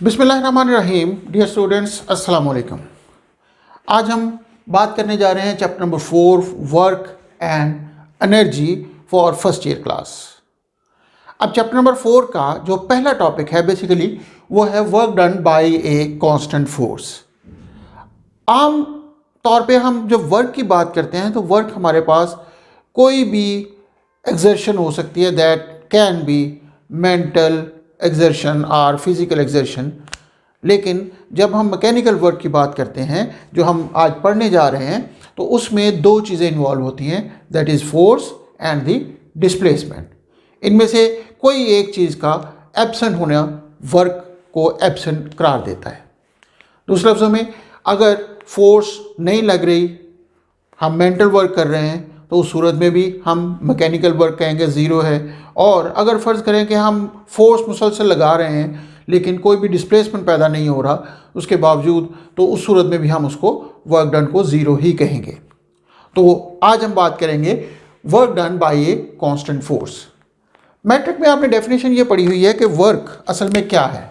बिस्मिल्लाहिर्रहमानिर्रहीम। Dear students, अस्सलाम वालेकुम। आज हम बात करने जा रहे हैं chapter number 4, work and energy for first year class. अब चैप्टर नंबर 4 का जो पहला टॉपिक है बेसिकली वो है work done by a constant force. आम तौर पे हम जब वर्क की बात करते हैं तो वर्क हमारे पास कोई भी एक्सर्शन हो सकती है, that can be mental exertion और फिजिकल एक्सर्शन। लेकिन जब हम मैकेनिकल वर्क की बात करते हैं जो हम आज पढ़ने जा रहे हैं तो उसमें दो चीज़ें इन्वॉल्व होती हैं, that is force and the displacement. इनमें से कोई एक चीज़ का एब्सेंट होना वर्क को एब्सेंट करार देता है। दूसरे लफ्ज़ों में, अगर फोर्स नहीं लग रही, हम मेंटल वर्क कर रहे हैं, तो उस सूरत में भी हम मैकेनिकल वर्क कहेंगे ज़ीरो है। और अगर फ़र्ज़ करें कि हम फोर्स मुसलसल लगा रहे हैं लेकिन कोई भी डिस्प्लेसमेंट पैदा नहीं हो रहा उसके बावजूद, तो उस सूरत में भी हम उसको वर्क डन को ज़ीरो ही कहेंगे। तो आज हम बात करेंगे work done by a constant force. Matric में आपने डेफिनेशन ये पढ़ी हुई है कि वर्क असल में क्या है।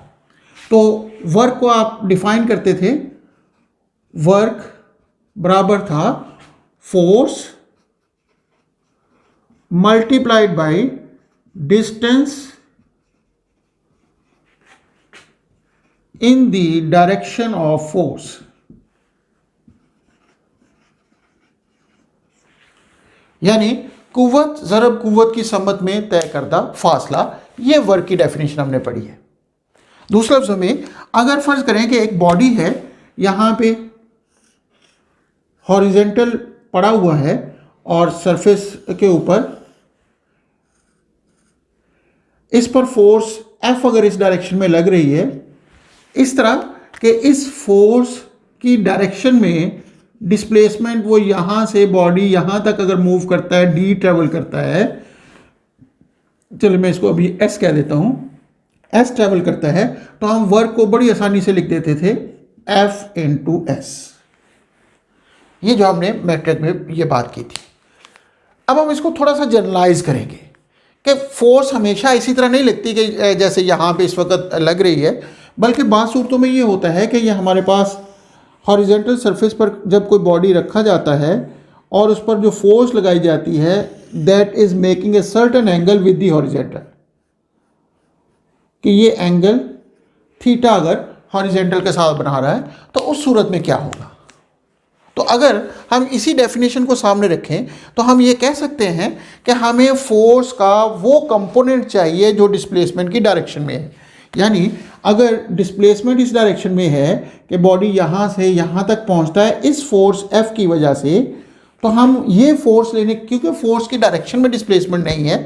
तो वर्क को आप डिफाइन करते थे, वर्क बराबर था force multiplied by distance in the direction of force. यानी कुव्वत ज़रब कुव्वत की सम्मत में तय करदा फासला, ये वर्क की डेफिनेशन हमने पढ़ी है। दूसरे लफ्ज़ों में, अगर फ़र्ज़ करें कि एक बॉडी है, यहाँ पे हॉरिजेंटल पड़ा हुआ है और सरफेस के ऊपर इस पर फोर्स F अगर इस डायरेक्शन में लग रही है, इस तरह कि इस फोर्स की डायरेक्शन में डिस्प्लेसमेंट वो यहाँ से बॉडी यहाँ तक अगर मूव करता है, D ट्रेवल करता है, चलो मैं इसको अभी S कह देता हूँ, S ट्रेवल करता है, तो हम वर्क को बड़ी आसानी से लिख देते थे F इंटू S। ये जो हमने मैट्रिक में ये बात की थी। अब हम इसको थोड़ा सा जनरलाइज करेंगे कि फोर्स हमेशा इसी तरह नहीं लगती कि जैसे यहाँ पे इस वक्त लग रही है, बल्कि बात सूरतों में ये होता है कि ये हमारे पास हॉरिजेंटल सरफेस पर जब कोई बॉडी रखा जाता है और उस पर जो फोर्स लगाई जाती है, that is making a certain angle with the horizontal, कि ये एंगल थीटा अगर हॉरिजेंटल के साथ बना रहा है तो उस सूरत में क्या होगा। तो अगर हम इसी डेफिनेशन को सामने रखें तो हम ये कह सकते हैं कि हमें फोर्स का वो कंपोनेंट चाहिए जो डिस्प्लेसमेंट की डायरेक्शन में है। यानी अगर डिस्प्लेसमेंट इस डायरेक्शन में है कि बॉडी यहाँ से यहाँ तक पहुँचता है इस फोर्स F की वजह से, तो हम ये फोर्स लेने, क्योंकि फोर्स की डायरेक्शन में डिस्प्लेसमेंट नहीं है,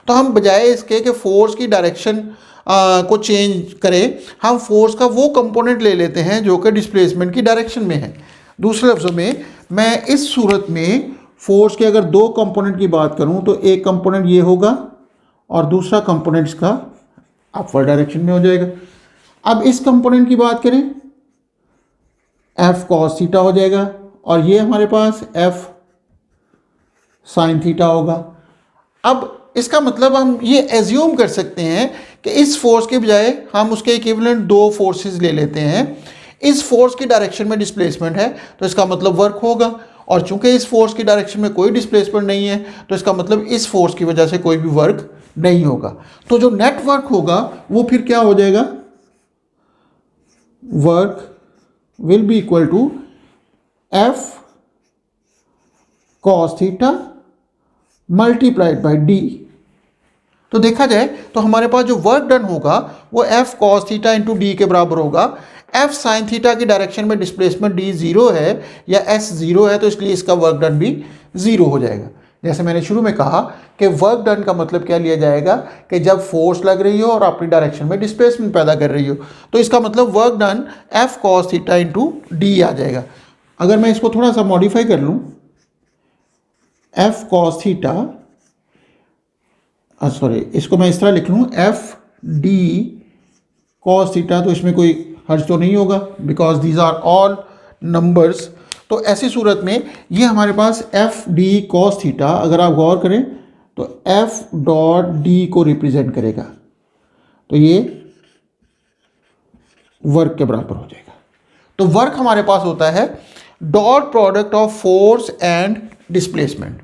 तो हम बजाय इसके कि फोर्स की डायरेक्शन को चेंज करें, हम फोर्स का वो कंपोनेंट ले लेते हैं जो कि डिस्प्लेसमेंट की डायरेक्शन में है। दूसरे लफ्ज़ों में, मैं इस सूरत में फोर्स के अगर दो कंपोनेंट की बात करूं तो एक कंपोनेंट ये होगा और दूसरा कंपोनेंट इसका अपवर्ड डायरेक्शन में हो जाएगा। अब इस कंपोनेंट की बात करें, F cos थीटा हो जाएगा और ये हमारे पास F sin थीटा होगा। अब इसका मतलब हम ये एज्यूम कर सकते हैं कि इस फोर्स के बजाय हम उसके इक्विवेलेंट दो फोर्सेस ले लेते हैं। इस फोर्स की डायरेक्शन में डिस्प्लेसमेंट है तो इसका मतलब वर्क होगा, और चूंकि इस फोर्स की डायरेक्शन में कोई डिस्प्लेसमेंट नहीं है तो इसका मतलब इस फोर्स की वजह से कोई भी वर्क नहीं होगा। तो जो नेट वर्क होगा वो फिर क्या हो जाएगा, work will be equal to F cos theta multiplied by D। तो देखा जाए तो हमारे पास जो वर्क डन होगा वो F cos theta into D के बराबर होगा। F sin थीटा की डायरेक्शन में डिस्प्लेसमेंट D ज़ीरो है या S ज़ीरो है, तो इसलिए इसका वर्क डन भी ज़ीरो हो जाएगा। जैसे मैंने शुरू में कहा कि वर्क डन का मतलब क्या लिया जाएगा कि जब फोर्स लग रही हो और अपनी डायरेक्शन में डिस्प्लेसमेंट पैदा कर रही हो, तो इसका मतलब work done F cos theta into D आ जाएगा। अगर मैं इसको थोड़ा सा मॉडिफाई कर लूँ, F cos थीटा, सॉरी, इसको मैं इस तरह लिख लूँ F D cos थीटा, तो इसमें कोई हर्ज तो नहीं होगा because these are all numbers. तो ऐसी सूरत में ये हमारे पास F D cos थीटा, अगर आप गौर करें तो F डॉट D को रिप्रेजेंट करेगा। तो ये वर्क के बराबर हो जाएगा। तो वर्क हमारे पास होता है dot product of force and displacement,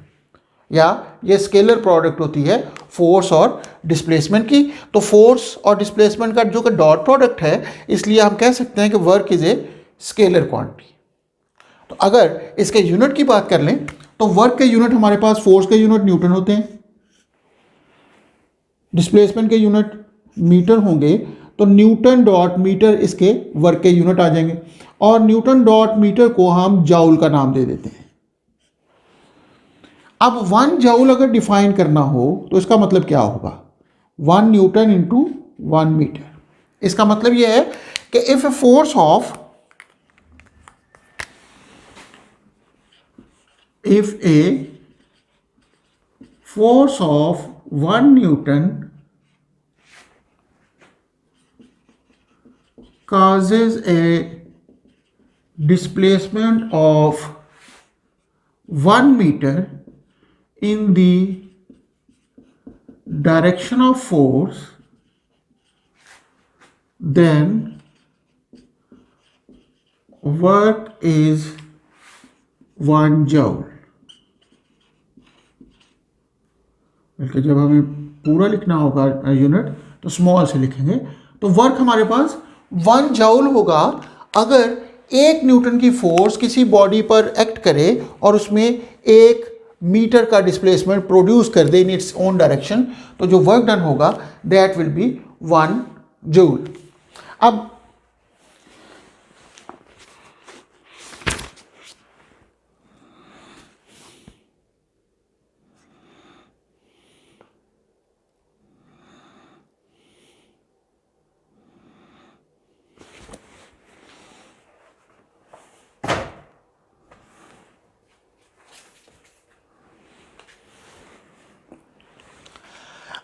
या ये स्केलर प्रोडक्ट होती है फोर्स और डिस्प्लेसमेंट की। तो फोर्स और डिस्प्लेसमेंट का जो कि डॉट प्रोडक्ट है, इसलिए हम कह सकते हैं कि work is a scalar quantity. तो अगर इसके यूनिट की बात कर लें तो वर्क के यूनिट हमारे पास, फोर्स के यूनिट न्यूटन होते हैं, डिस्प्लेसमेंट के यूनिट मीटर होंगे, तो न्यूटन डॉट मीटर इसके वर्क के यूनिट आ जाएंगे, और न्यूटन डॉट मीटर को हम जाउल का नाम दे देते हैं। अब 1 जाउल अगर डिफाइन करना हो तो इसका मतलब क्या होगा, 1 न्यूटन इंटू 1 मीटर। इसका मतलब यह है कि if a force of if a force of 1 Newton causes a displacement of 1 meter in the direction of force, then work is 1 joule। बल्कि जब हमें पूरा लिखना होगा यूनिट तो स्मॉल से लिखेंगे। तो वर्क हमारे पास 1 जाउल होगा अगर 1 न्यूटन की फोर्स किसी बॉडी पर एक्ट करे और उसमें 1 मीटर का डिस्प्लेसमेंट प्रोड्यूस कर दे इन इट्स ओन डायरेक्शन, तो जो वर्क डन होगा दैट विल बी 1 जूल।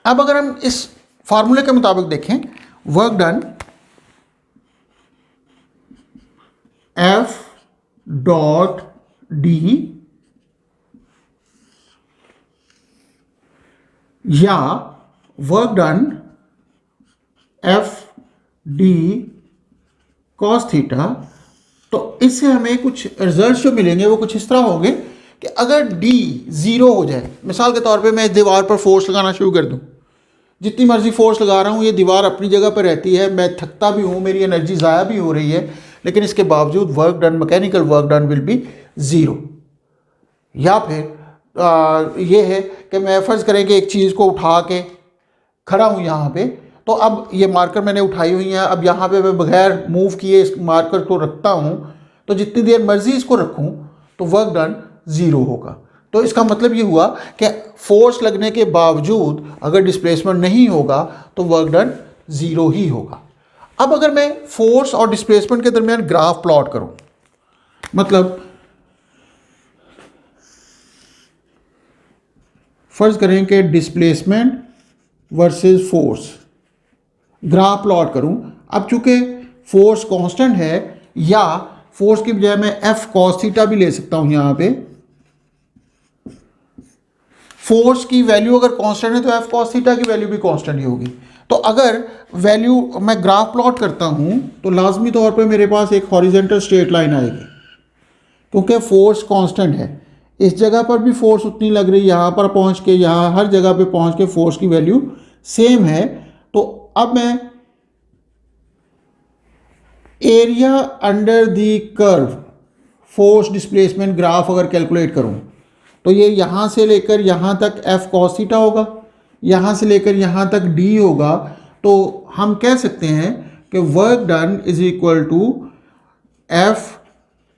अब अगर हम इस फार्मूले के मुताबिक देखें, work done F dot D या work done F D cos theta, तो इससे हमें कुछ रिजल्ट जो मिलेंगे वो कुछ इस तरह होंगे कि अगर D 0 हो जाए, मिसाल के तौर पे मैं इस दीवार पर फोर्स लगाना शुरू कर दूं, जितनी मर्जी फोर्स लगा रहा हूँ, ये दीवार अपनी जगह पर रहती है, मैं थकता भी हूँ, मेरी एनर्जी ज़ाया भी हो रही है, लेकिन इसके बावजूद work done, mechanical work done will B 0। या फिर ये है कि मैं फ़र्ज़ करें कि एक चीज़ को उठा के खड़ा हूँ यहाँ पे, तो अब ये मार्कर मैंने उठाई हुई है, अब यहाँ पे मैं बगैर मूव किए इस मार्कर को रखता हूँ, तो जितनी देर मर्जी इसको रखूँ तो वर्क डन 0 होगा। तो इसका मतलब ये हुआ कि फोर्स लगने के बावजूद अगर डिस्प्लेसमेंट नहीं होगा तो वर्क डन 0 ही होगा। अब अगर मैं फोर्स और डिस्प्लेसमेंट के दरमियान ग्राफ प्लॉट करूं, मतलब फर्ज करें कि displacement versus force graph plot करूं। अब चूंकि फोर्स कांस्टेंट है, या फोर्स की बजाय मैं एफ कॉस थीटा भी ले सकता हूं, यहां पे फोर्स की वैल्यू अगर कांस्टेंट है तो एफ कॉस थीटा की वैल्यू भी कांस्टेंट ही होगी। तो अगर वैल्यू मैं ग्राफ प्लॉट करता हूं तो लाजमी तौर पे मेरे पास एक हॉरिजॉन्टल स्ट्रेट लाइन आएगी, क्योंकि फोर्स कांस्टेंट है। इस जगह पर भी फोर्स उतनी लग रही है, यहाँ पर पहुँच के, यहाँ हर जगह पे पहुँच के फोर्स की वैल्यू सेम है। तो अब मैं area under the curve force displacement graph अगर कैलकुलेट करूँ तो ये यहाँ से लेकर यहाँ तक एफ कॉस थीटा होगा, यहाँ से लेकर यहाँ तक डी होगा। तो हम कह सकते हैं कि work done is equal to F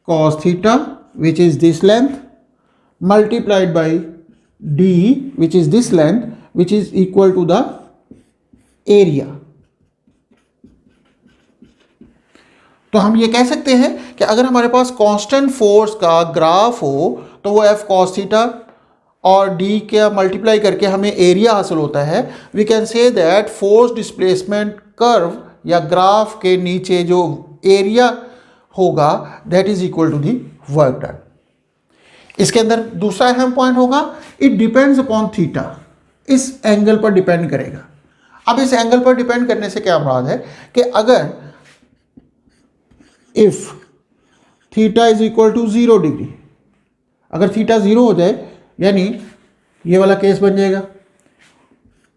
cos theta which is this length multiplied by D which is this length which is equal to the area. तो हम ये कह सकते हैं कि अगर हमारे पास कांस्टेंट फोर्स का ग्राफ हो तो वो एफ कॉस थीटा और डी के मल्टीप्लाई करके हमें एरिया हासिल होता है। We can say that force displacement curve या ग्राफ के नीचे जो एरिया होगा that is equal to the work done. इसके अंदर दूसरा अहम पॉइंट होगा, इट डिपेंड्स अपॉन थीटा, इस एंगल पर डिपेंड करेगा। अब इस एंगल पर डिपेंड करने से क्या मुराद है कि अगर if theta is equal to 0 degree, अगर थीटा 0 हो जाए यानी ये वाला केस बन जाएगा,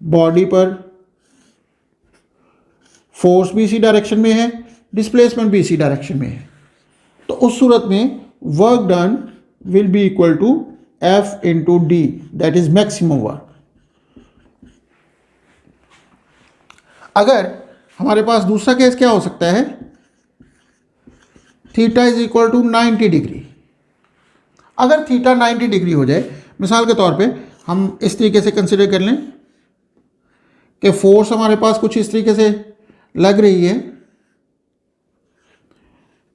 बॉडी पर फोर्स भी इसी डायरेक्शन में है, डिस्प्लेसमेंट भी इसी डायरेक्शन में है, तो उस सूरत में work done will be equal to F into D, that is maximum work. अगर हमारे पास दूसरा केस क्या हो सकता है, theta is equal to 90 degree. अगर थीटा 90 डिग्री हो जाए, मिसाल के तौर पे हम इस तरीके से कंसिडर कर लें कि फोर्स हमारे पास कुछ इस तरीके से लग रही है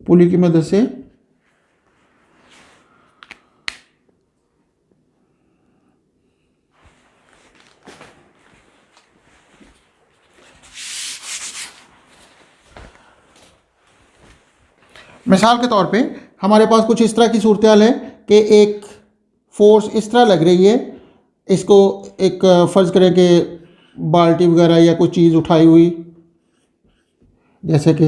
पुली की मदद से, मिसाल के तौर पे हमारे पास कुछ इस तरह की सूरत हाल है कि एक फोर्स इस तरह लग रही है, इसको एक फ़र्ज़ करें कि बाल्टी वगैरह या कोई चीज़ उठाई हुई, जैसे कि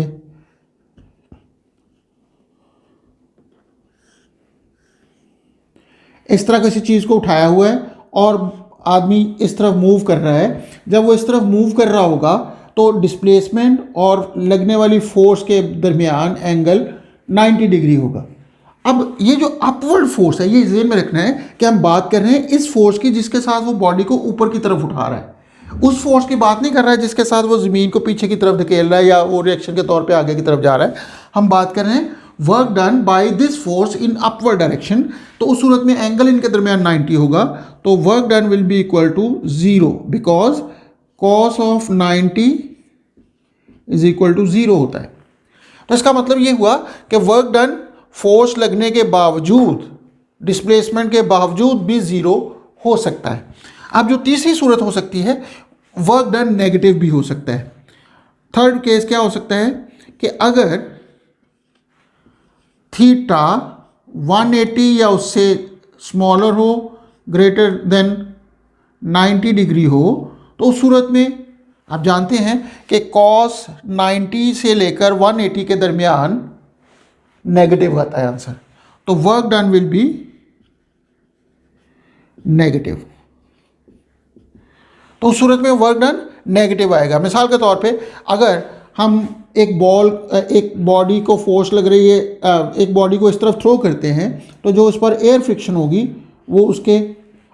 इस तरह किसी चीज़ को उठाया हुआ है और आदमी इस तरफ मूव कर रहा है। जब वो इस तरफ मूव कर रहा होगा तो डिस्प्लेसमेंट और लगने वाली फोर्स के दरमियान एंगल 90 डिग्री होगा। अब ये जो अपवर्ड फोर्स है, ये ज़हन में रखना है कि हम बात कर रहे हैं इस फोर्स की जिसके साथ वो बॉडी को ऊपर की तरफ उठा रहा है, उस फोर्स की बात नहीं कर रहा है जिसके साथ वो ज़मीन को पीछे की तरफ धकेल रहा है या वो रिएक्शन के तौर पे आगे की तरफ जा रहा है। हम बात कर रहे हैं work done by this force in upward direction, तो उस सूरत में एंगल इनके दरमियान 90 होगा, तो work done will be equal to 0 because cos of 90 is equal to 0 होता है। तो इसका मतलब ये हुआ कि वर्क डन फोर्स लगने के बावजूद, डिस्प्लेसमेंट के बावजूद भी 0 हो सकता है। अब जो तीसरी सूरत हो सकती है, वर्क डन नेगेटिव भी हो सकता है। थर्ड केस क्या हो सकता है कि अगर थीटा 180 या उससे स्मॉलर हो, ग्रेटर देन 90 डिग्री हो, तो उस सूरत में आप जानते हैं कि कॉस 90 से लेकर 180 के दरमियान नेगेटिव आता है आंसर, तो work done will be negative. तो उस सूरत में वर्क डन नेगेटिव आएगा। मिसाल के तौर पे अगर हम एक बॉडी को फोर्स लग रही है, एक बॉडी को इस तरफ थ्रो करते हैं, तो जो उस पर एयर फ्रिक्शन होगी वो उसके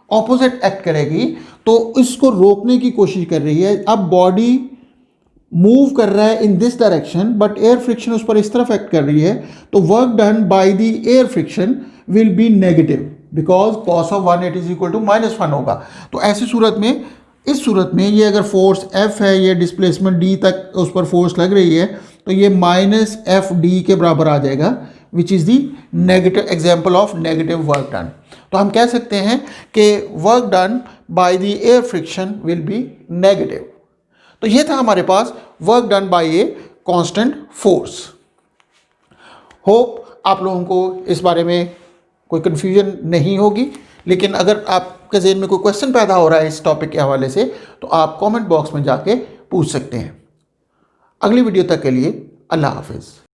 ऑपोजिट एक्ट करेगी, तो इसको रोकने की कोशिश कर रही है। अब बॉडी मूव कर रहा है in this direction but air friction उस पर इस तरफ एक्ट कर रही है, तो work done by the air friction will be negative because cos of 180 is equal to -1 होगा। तो ऐसी सूरत में, इस सूरत में ये अगर फोर्स F है, ये डिस्प्लेसमेंट D तक उस पर फोर्स लग रही है, तो ये -FD के बराबर आ जाएगा, which is the negative example of negative work done. तो हम कह सकते हैं कि work done by the air friction will be negative. तो ये था हमारे पास work done by a constant force. Hope आप लोगों को इस बारे में कोई कन्फ्यूजन नहीं होगी, लेकिन अगर आपके ज़हन में कोई क्वेश्चन पैदा हो रहा है इस टॉपिक के हवाले से, तो आप कमेंट बॉक्स में जाके पूछ सकते हैं। अगली वीडियो तक के लिए अल्लाह हाफिज़।